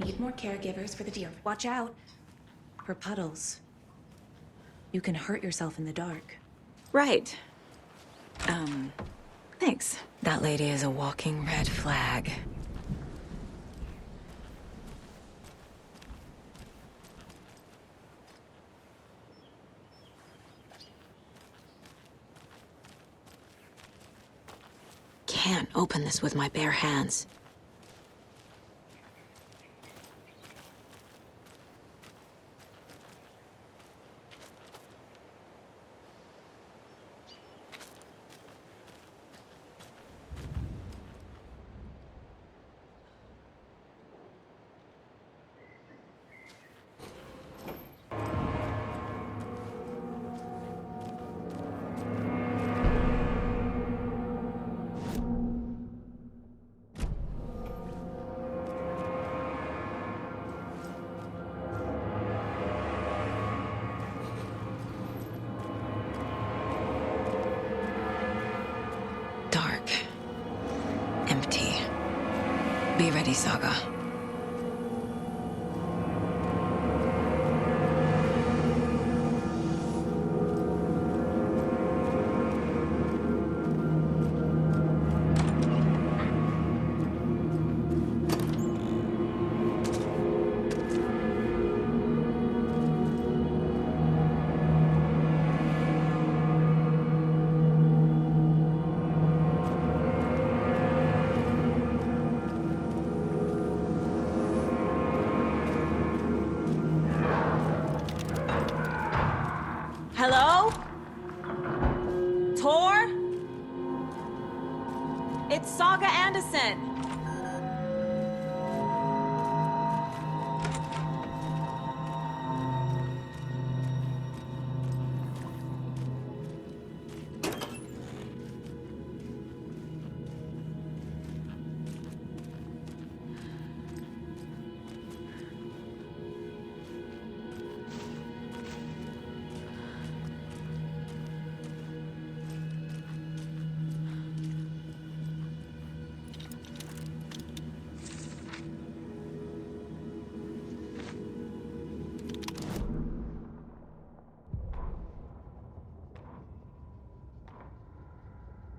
Need more caregivers for the deer. Watch out for puddles. You can hurt yourself in the dark. Right. Thanks. That lady is a walking red flag. Can't open this with my bare hands. Dark. Empty. Be ready, Saga. Hello? Tor? It's Saga Anderson.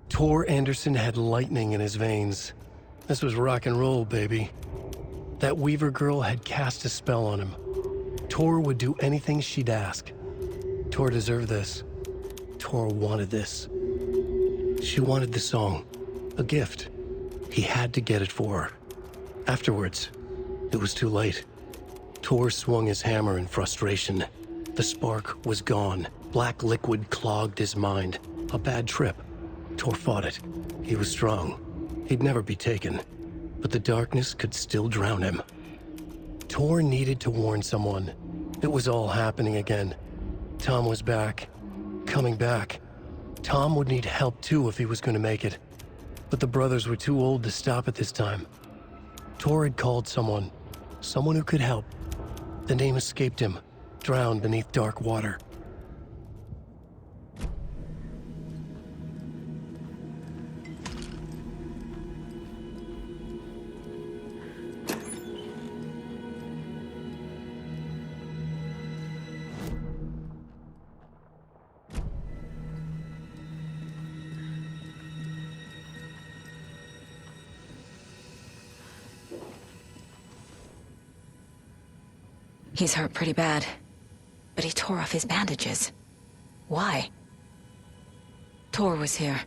Tor Anderson had lightning in his veins. This was rock and roll, baby. That Weaver girl had cast a spell on him. Tor would do anything she'd ask. Tor deserved this. Tor wanted this. She wanted the song. A gift. He had to get it for her. Afterwards, it was too late. Tor swung his hammer in frustration. The spark was gone. Black liquid clogged his mind. A bad trip. Tor fought it. He was strong. He'd never be taken. But the darkness could still drown him. Tor needed to warn someone. It was all happening again. Tom was back. Coming back. Tom would need help too if he was going to make it. But the brothers were too old to stop at this time. Tor had called someone. Someone who could help. The name escaped him. Drowned beneath dark water. He's hurt pretty bad, but he tore off his bandages. Why? Tor was here.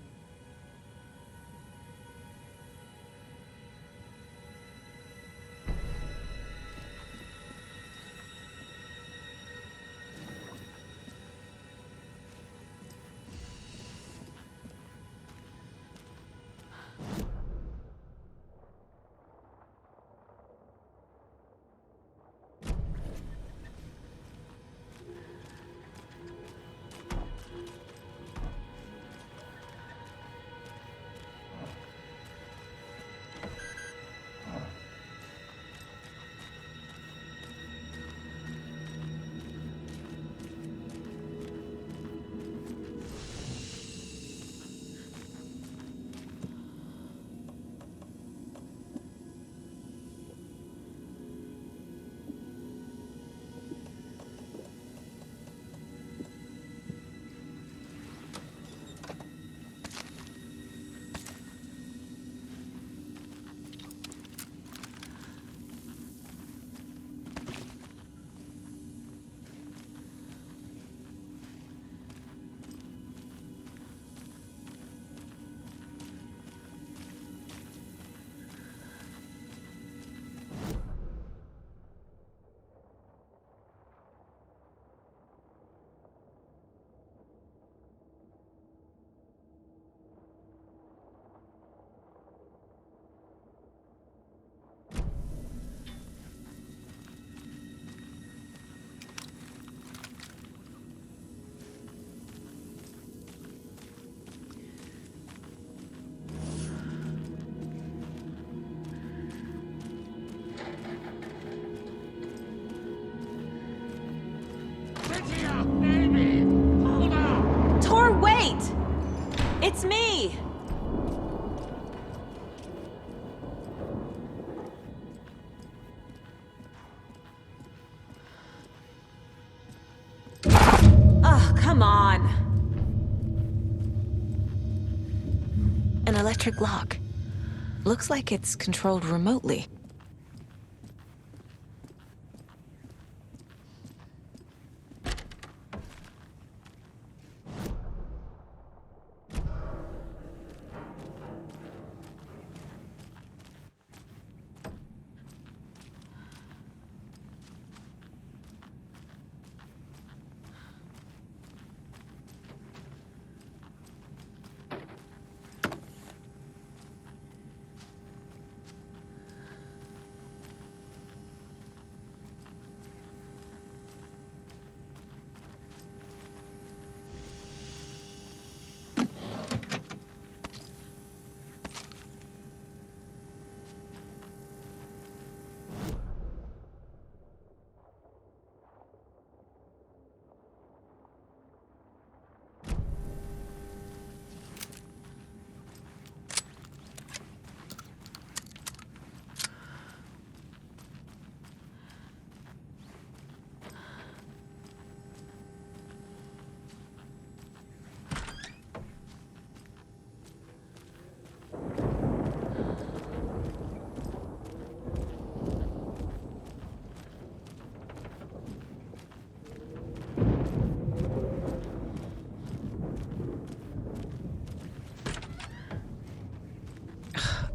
It's me! Oh, come on! An electric lock. Looks like it's controlled remotely.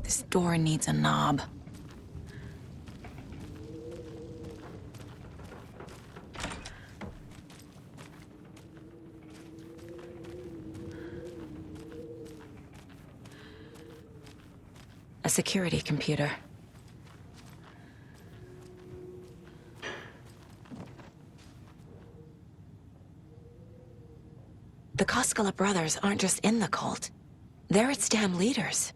This door needs a knob. A security computer. The Koskela brothers aren't just in the cult. They're its damn leaders.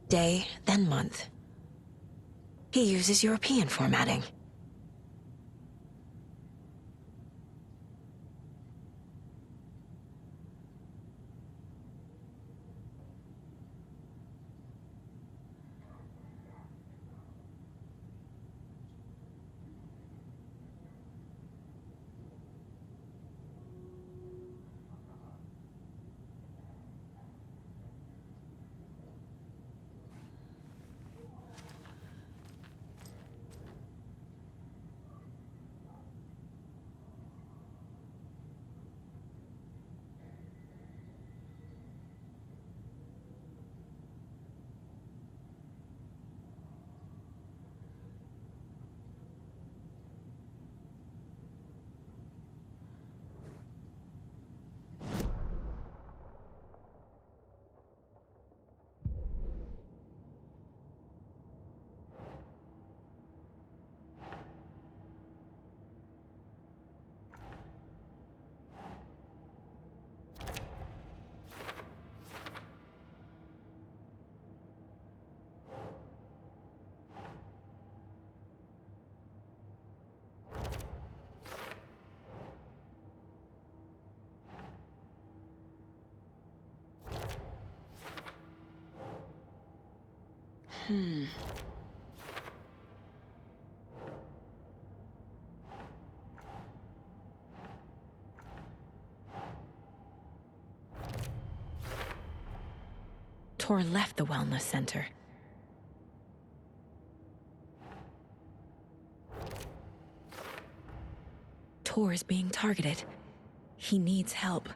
Day, then month. He uses European formatting. Tor left the wellness center. Tor is being targeted. He needs help.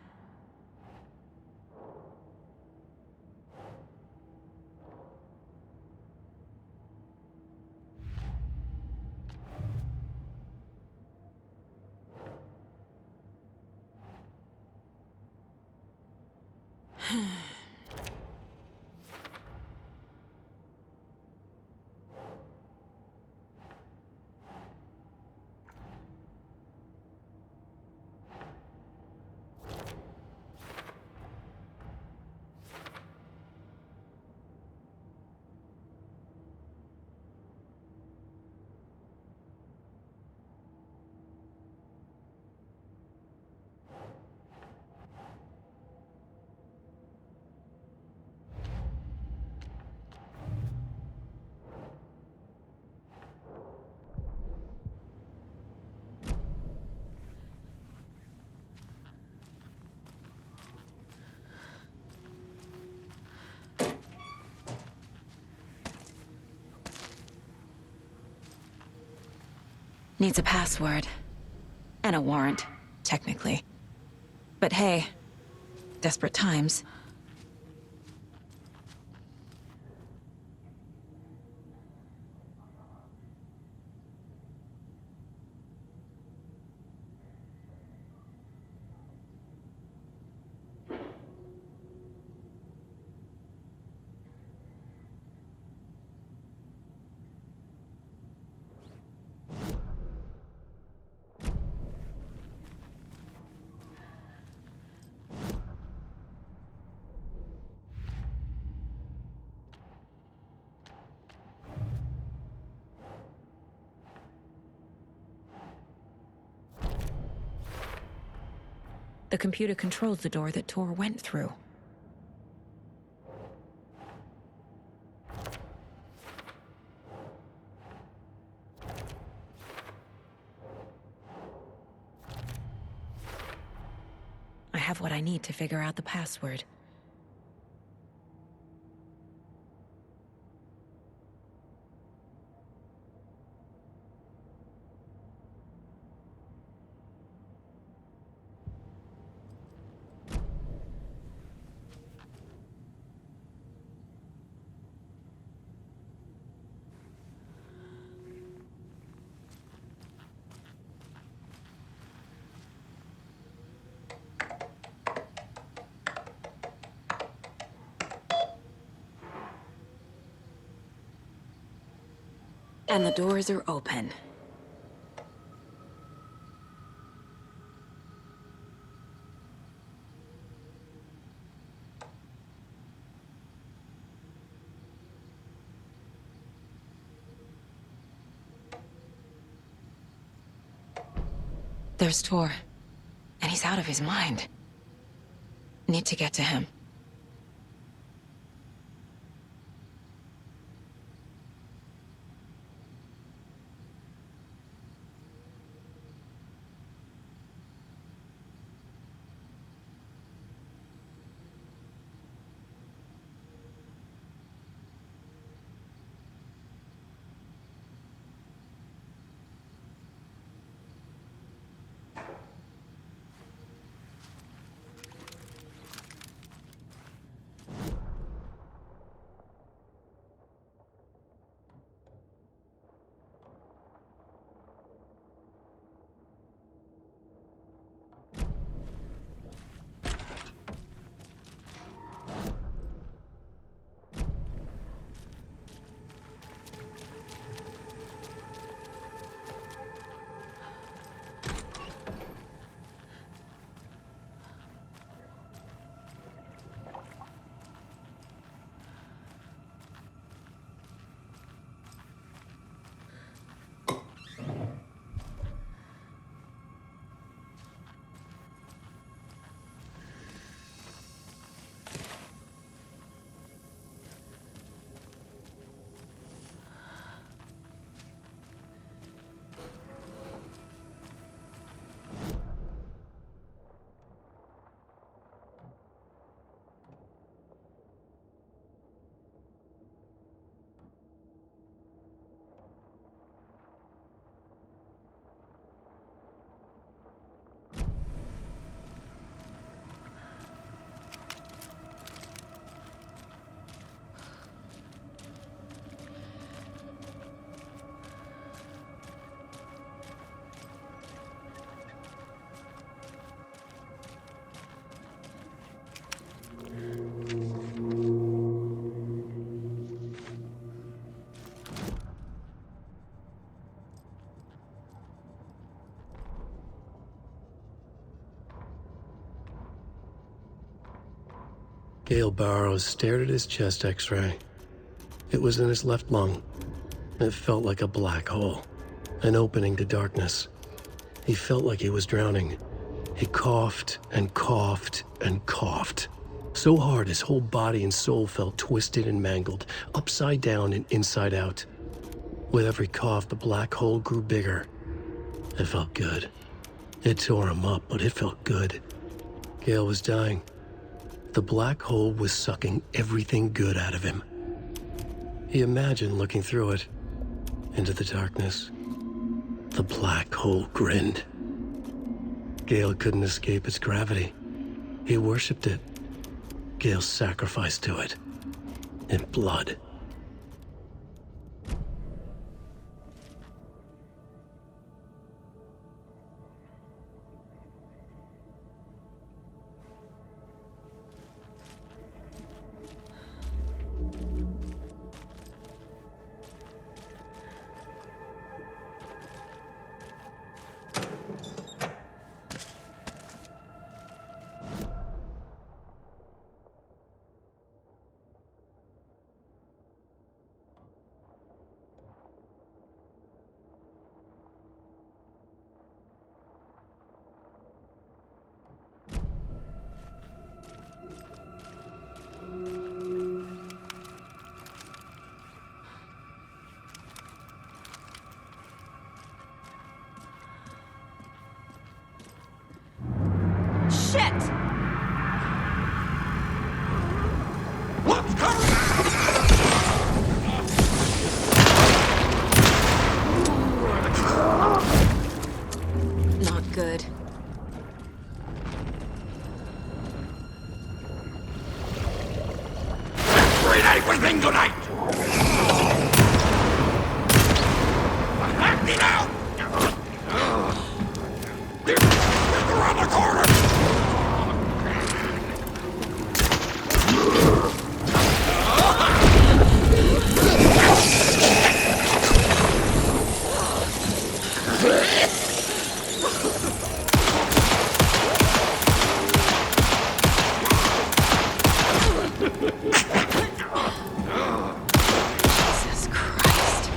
Needs a password. And a warrant, technically. But hey, desperate times. The computer controls the door that Tor went through. I have what I need to figure out the password. And the doors are open. There's Tor. And he's out of his mind. Need to get to him. Gale Barrows stared at his chest x-ray. It was in his left lung. It felt like a black hole, an opening to darkness. He felt like he was drowning. He coughed and coughed and coughed. So hard his whole body and soul felt twisted and mangled, upside down and inside out. With every cough, the black hole grew bigger. It felt good. It tore him up, but it felt good. Gale was dying. The black hole was sucking everything good out of him. He imagined looking through it, into the darkness. The black hole grinned. Gale couldn't escape its gravity. He worshipped it. Gale sacrificed to it. In blood. Shit! Not good. Renee within tonight! Let me now! They're around the corner! Jesus Christ.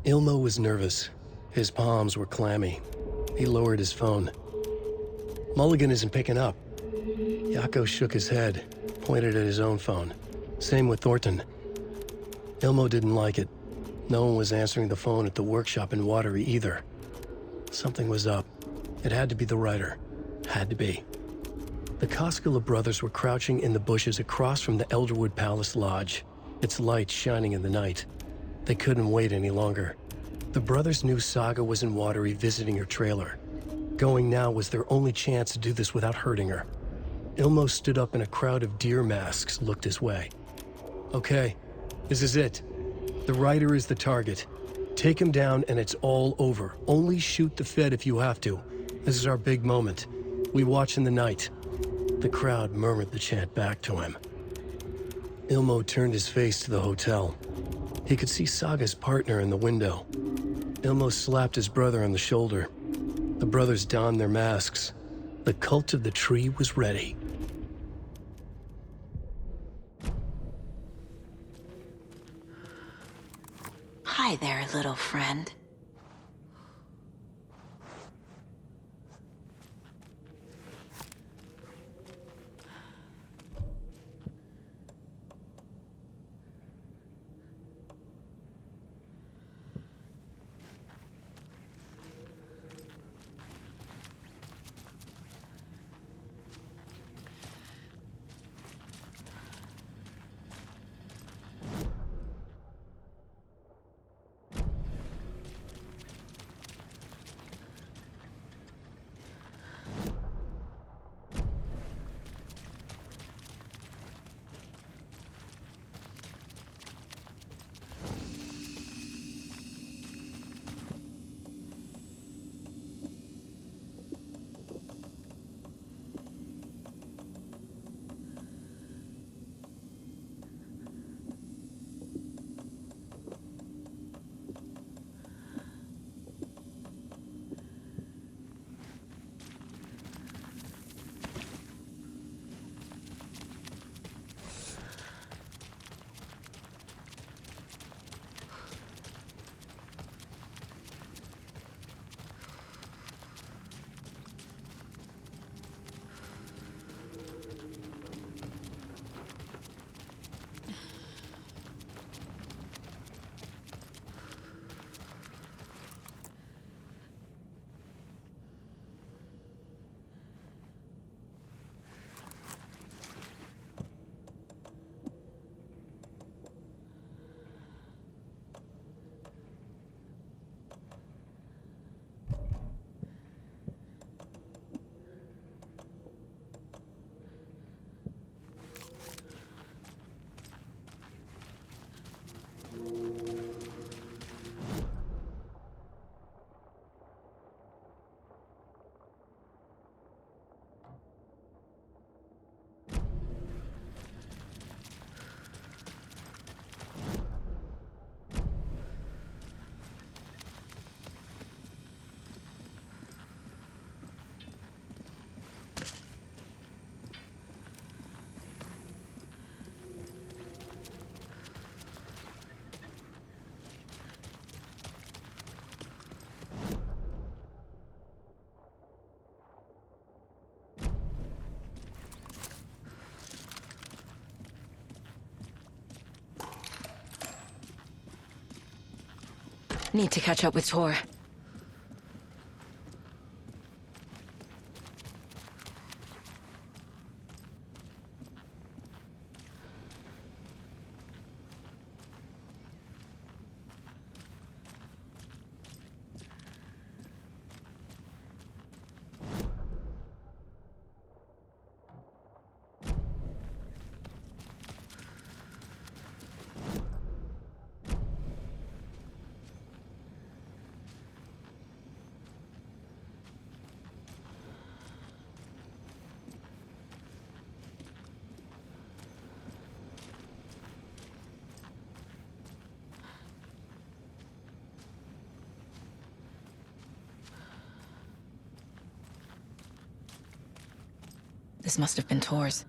Ilmo was nervous. His palms were clammy. He lowered his phone. Mulligan isn't picking up. Yako shook his head, pointed at his own phone. Same with Thornton. Ilmo didn't like it. No one was answering the phone at the workshop in Watery either. Something was up. It had to be the writer. Had to be. The Koskela brothers were crouching in the bushes across from the Elderwood Palace Lodge, its lights shining in the night. They couldn't wait any longer. The brothers knew Saga was in Watery visiting her trailer. Going now was their only chance to do this without hurting her. Ilmo stood up and a crowd of deer masks looked his way. Okay, this is it. The writer is the target. Take him down and it's all over. Only shoot the Fed if you have to. This is our big moment. We watch in the night. The crowd murmured the chant back to him. Ilmo turned his face to the hotel. He could see Saga's partner in the window. Ilmo slapped his brother on the shoulder. The brothers donned their masks. The cult of the tree was ready. Hi there, little friend. Need to catch up with Tor. This must have been Tor's.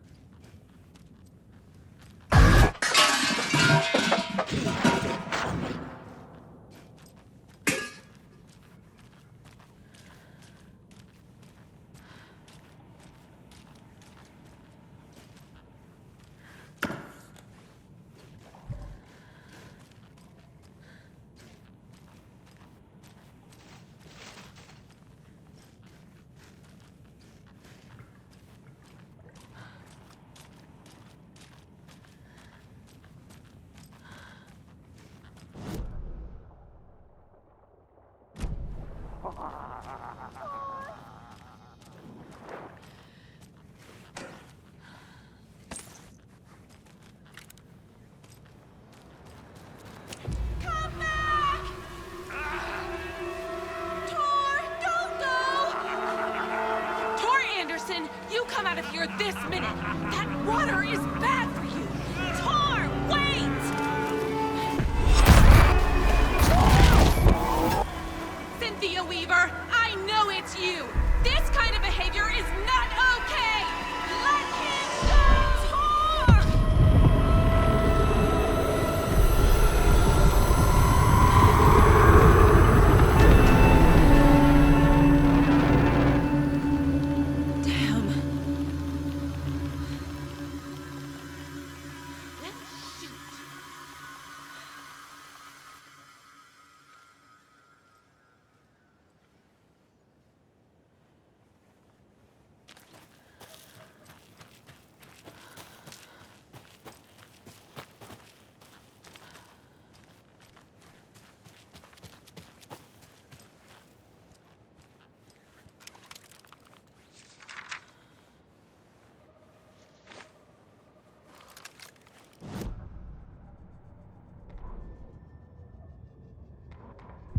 You come out of here this minute! That water is bad for you! Tor, wait! Cynthia Weaver, I know it's you! This kind of behavior is not okay! Let him go! Tor!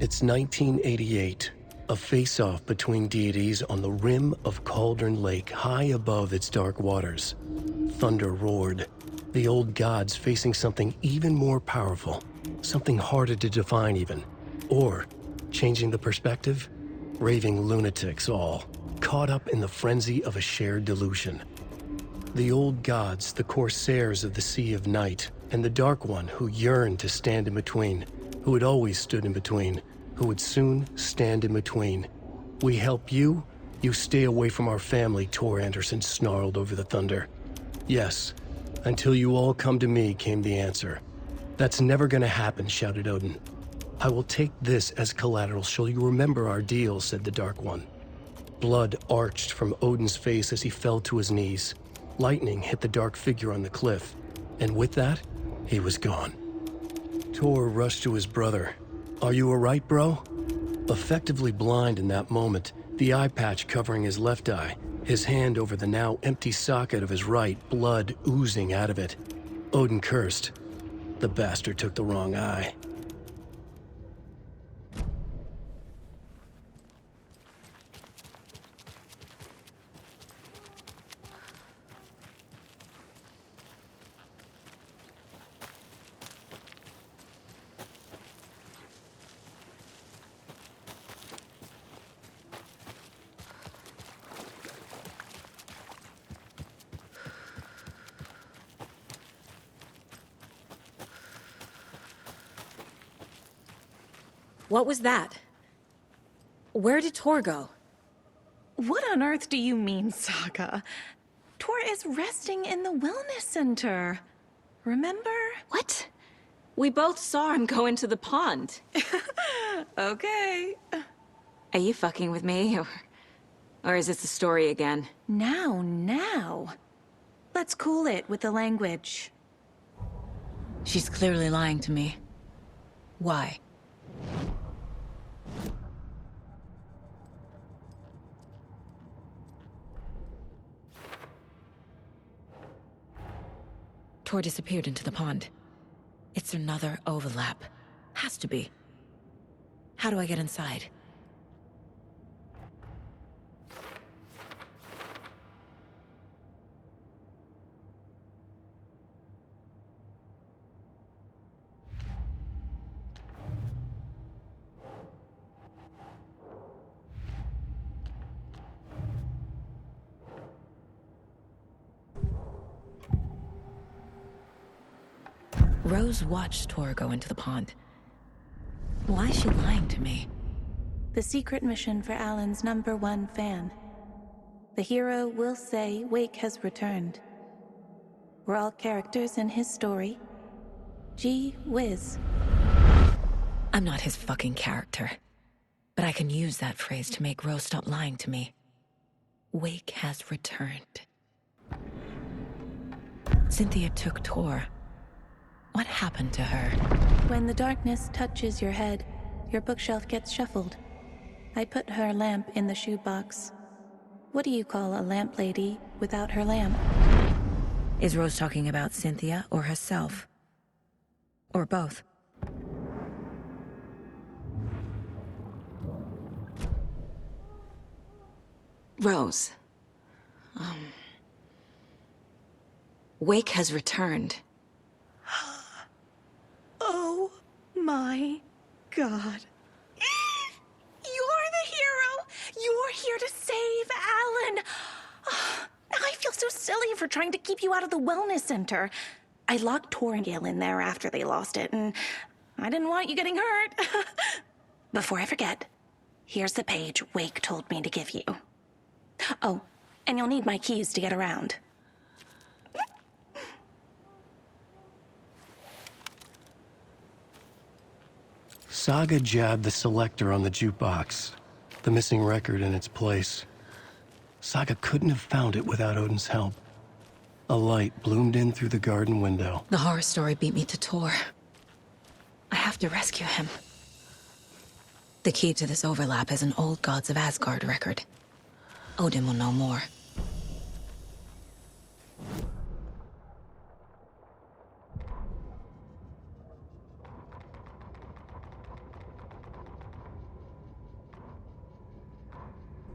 It's 1988, a face-off between deities on the rim of Cauldron Lake, high above its dark waters. Thunder roared, the old gods facing something even more powerful, something harder to define even. Or, changing the perspective, raving lunatics all, caught up in the frenzy of a shared delusion. The old gods, the corsairs of the Sea of Night, and the Dark One who yearned to stand in between, who had always stood in between, who would soon stand in between. We help you, you stay away from our family, Tor Anderson snarled over the thunder. Yes, until you all come to me, came the answer. That's never gonna happen, shouted Odin. I will take this as collateral, shall you remember our deal, said the Dark One. Blood arched from Odin's face as he fell to his knees. Lightning hit the dark figure on the cliff, and with that, he was gone. Tor rushed to his brother. Are you alright, bro? Effectively blind in that moment, the eye patch covering his left eye, his hand over the now empty socket of his right, blood oozing out of it. Odin cursed. The bastard took the wrong eye. What was that? Where did Tor go? What on earth do you mean, Saga? Tor is resting in the wellness center. Remember? What? We both saw him go into the pond. Okay. Are you fucking with me, or is this a story again? Now. Let's cool it with the language. She's clearly lying to me. Why? Tor disappeared into the pond. It's another overlap. Has to be. How do I get inside? Rose watched Tor go into the pond. Why is she lying to me? The secret mission for Alan's #1 fan. The hero will say Wake has returned. We're all characters in his story. Gee whiz. I'm not his fucking character. But I can use that phrase to make Rose stop lying to me. Wake has returned. Cynthia took Tor. What happened to her? When the darkness touches your head, your bookshelf gets shuffled. I put her lamp in the shoebox. What do you call a lamp lady without her lamp? Is Rose talking about Cynthia or herself? Or both? Rose. Wake has returned. Oh my God. You're the hero! You're here to save Alan! I feel so silly for trying to keep you out of the wellness center. I locked Tor and Gale in there after they lost it, and I didn't want you getting hurt. Before I forget, here's the page Wake told me to give you. Oh, and you'll need my keys to get around. Saga jabbed the selector on the jukebox, the missing record in its place. Saga couldn't have found it without Odin's help. A light bloomed in through the garden window. The horror story beat me to Tor. I have to rescue him. The key to this overlap is an old Gods of Asgard record. Odin will know more.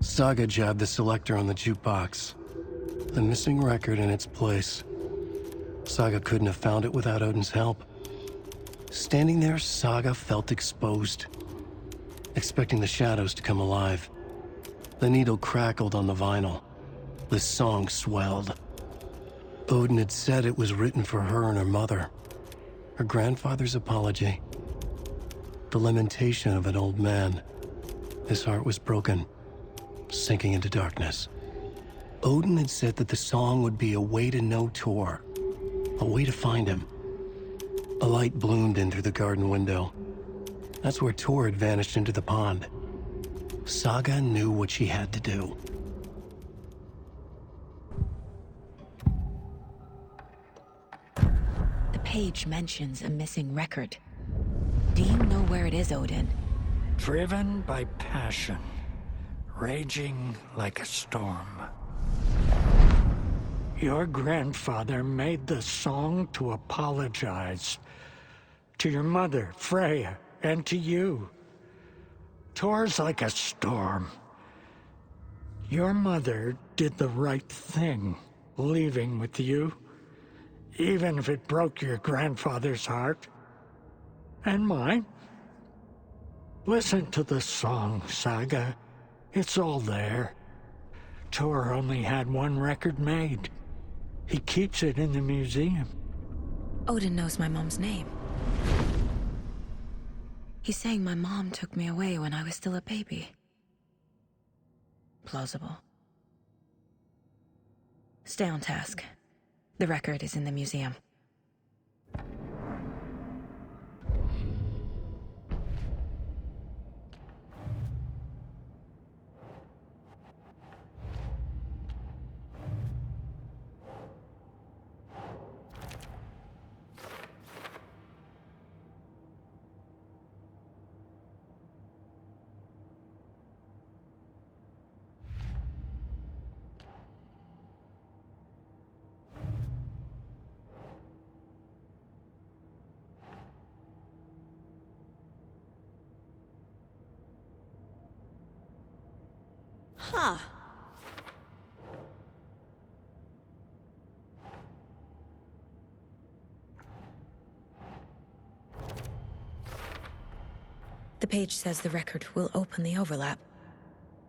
Saga jabbed the selector on the jukebox, the missing record in its place. Saga couldn't have found it without Odin's help. Standing there, Saga felt exposed, expecting the shadows to come alive. The needle crackled on the vinyl. The song swelled. Odin had said it was written for her and her mother. Her grandfather's apology. The lamentation of an old man. His heart was broken, sinking into darkness. Odin had said that the song would be a way to know Tor, a way to find him. A light bloomed in through the garden window. That's where Tor had vanished into the pond. Saga knew what she had to do. The page mentions a missing record. Do you know where it is, Odin? Driven by passion, raging like a storm. Your grandfather made the song to apologize. To your mother, Freya, and to you. Tor's like a storm. Your mother did the right thing, leaving with you, even if it broke your grandfather's heart. And mine. Listen to the song, Saga. It's all there. Tor only had one record made. He keeps it in the museum. Odin knows my mom's name. He's saying my mom took me away when I was still a baby. Plausible. Stay on task. The record is in the museum. Huh. The page says the record will open the overlap.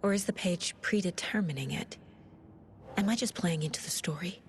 Or is the page predetermining it? Am I just playing into the story?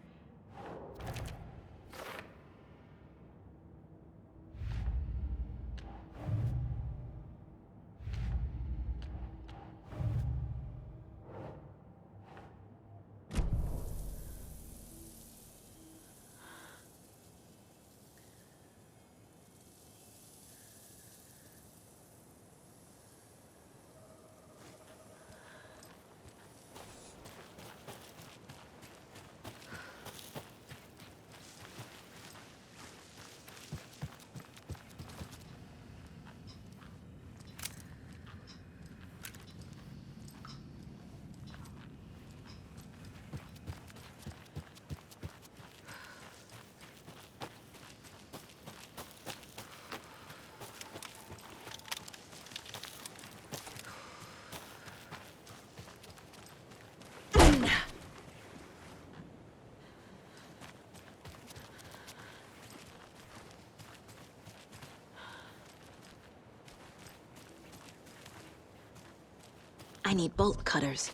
I need bolt cutters.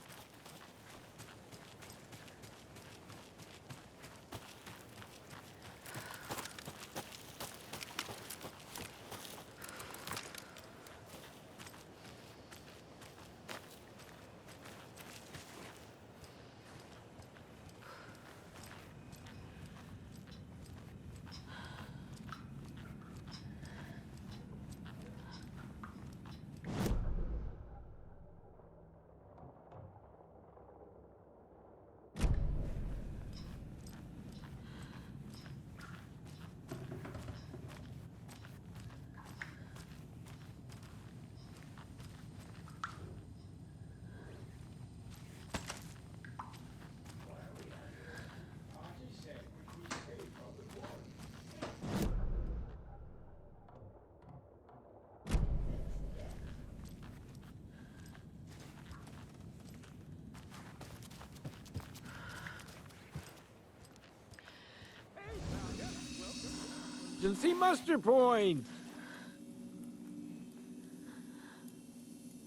Emergency muster point!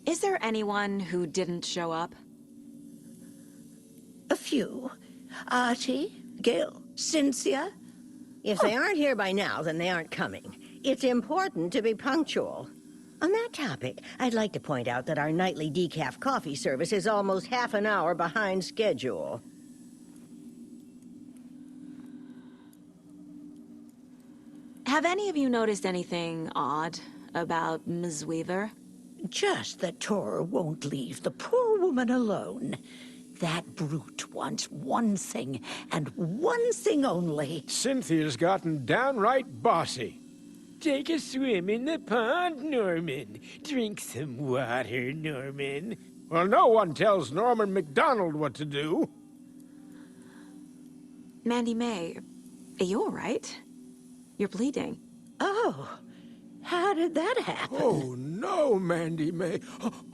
Is there anyone who didn't show up? A few. Archie, Gil, Cynthia. If they aren't here by now, then they aren't coming. It's important to be punctual. On that topic, I'd like to point out that our nightly decaf coffee service is almost half an hour behind schedule. Have any of you noticed anything odd about Ms. Weaver? Just that Tor won't leave the poor woman alone. That brute wants one thing, and one thing only. Cynthia's gotten downright bossy. Take a swim in the pond, Norman. Drink some water, Norman. Well, no one tells Norman MacDonald what to do. Mandy May, are you all right? You're bleeding. Oh, how did that happen? Oh, no, Mandy May.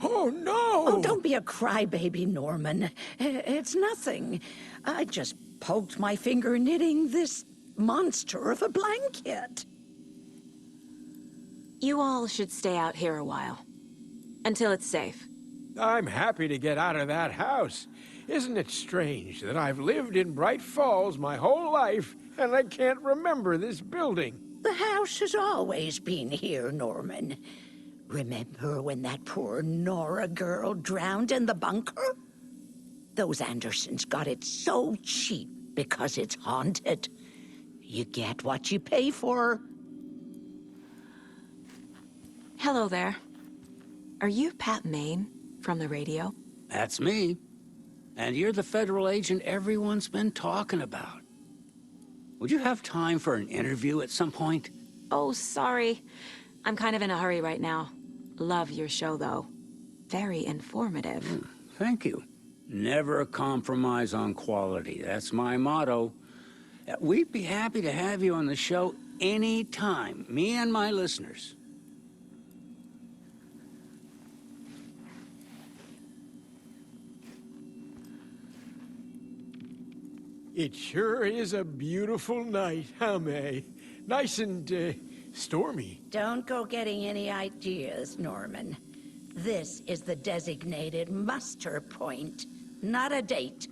Oh, no! Oh, don't be a crybaby, Norman. It's nothing. I just poked my finger knitting this monster of a blanket. You all should stay out here a while. Until it's safe. I'm happy to get out of that house. Isn't it strange that I've lived in Bright Falls my whole life, and I can't remember this building? The house has always been here, Norman. Remember when that poor Nora girl drowned in the bunker? Those Andersons got it so cheap because it's haunted. You get what you pay for. Hello there. Are you Pat Maine from the radio? That's me. And you're the federal agent everyone's been talking about. Would you have time for an interview at some point? Oh, sorry. I'm kind of in a hurry right now. Love your show, though. Very informative. Thank you. Never compromise on quality. That's my motto. We'd be happy to have you on the show anytime, me and my listeners. It sure is a beautiful night, huh, May? Nice and, stormy. Don't go getting any ideas, Norman. This is the designated muster point, not a date.